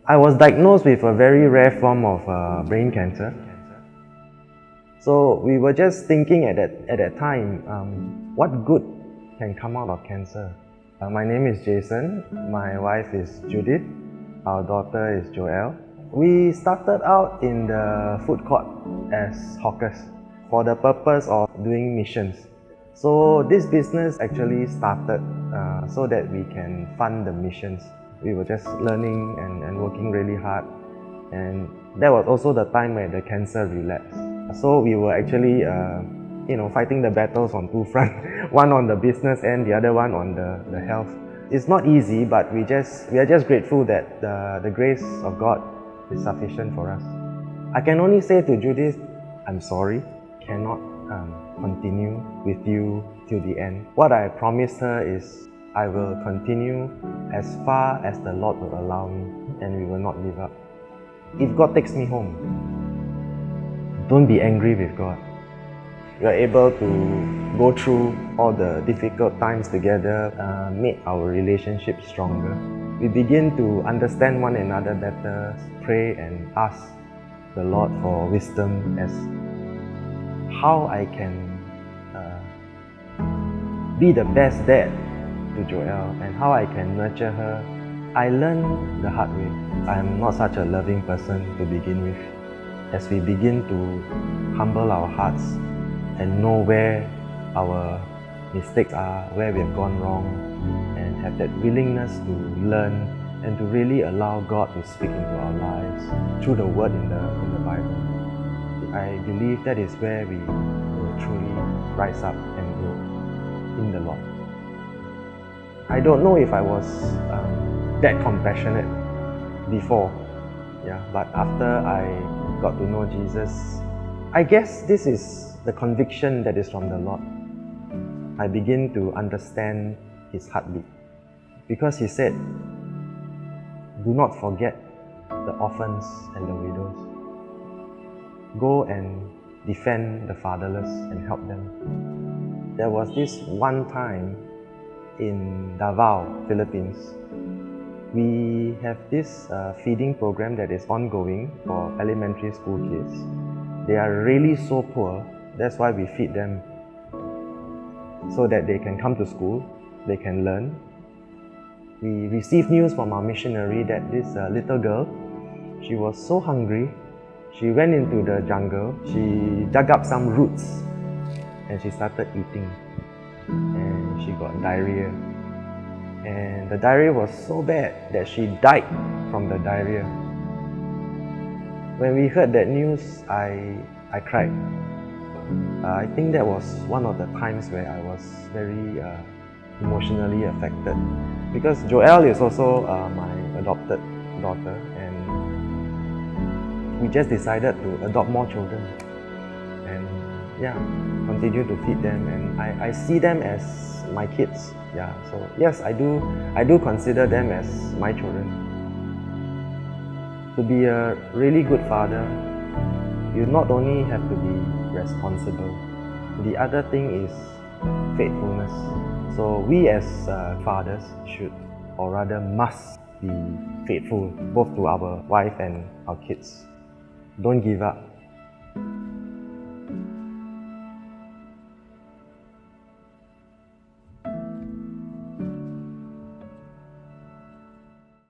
I was diagnosed with a very rare form of brain cancer. So we were just thinking at that time, what good can come out of cancer? My name is Jason, my wife is Judith, our daughter is Joelle. We started out in the food court as hawkers for the purpose of doing missions. So this business actually started so that we can fund the missions. We were just learning and working really hard, and that was also the time where the cancer relapsed. So we were actually fighting the battles on two fronts, one on the business end, the other one on the health. It's not easy, but we are just grateful that the grace of God is sufficient for us. I can only say to Judith, I'm sorry, cannot continue with you till the end. What I promised her is I will continue as far as the Lord will allow me, and we will not give up. If God takes me home, don't be angry with God. We are able to go through all the difficult times together, make our relationship stronger. We begin to understand one another better, pray and ask the Lord for wisdom as how I can be the best dad to Joelle and how I can nurture her. I learned the hard way. I am not such a loving person to begin with. As we begin to humble our hearts and know where our mistakes are, where we have gone wrong, and have that willingness to learn and to really allow God to speak into our lives through the word in the Bible. I believe that is where we will truly rise up and grow in the Lord. I don't know if I was that compassionate before, but after I got to know Jesus, I guess this is the conviction that is from the Lord. I begin to understand His heartbeat, because He said, do not forget the orphans and the widows. Go and defend the fatherless and help them. There was this one time in Davao, Philippines. We have this feeding program that is ongoing for elementary school kids. They are really so poor, that's why we feed them, so that they can come to school, they can learn. We received news from our missionary that this little girl, she was so hungry, she went into the jungle, she dug up some roots and she started eating, and she got diarrhea. And the diarrhea was so bad that she died from the diarrhea. When we heard that news, I cried. I think that was one of the times where I was very emotionally affected, because Joelle is also my adopted daughter, and we just decided to adopt more children and continue to feed them, and I see them as my kids. So yes, I do consider them as my children. To be a really good father, you not only have to be responsible, the other thing is faithfulness. So we as fathers should, or rather must, be faithful both to our wife and our kids. Don't give up.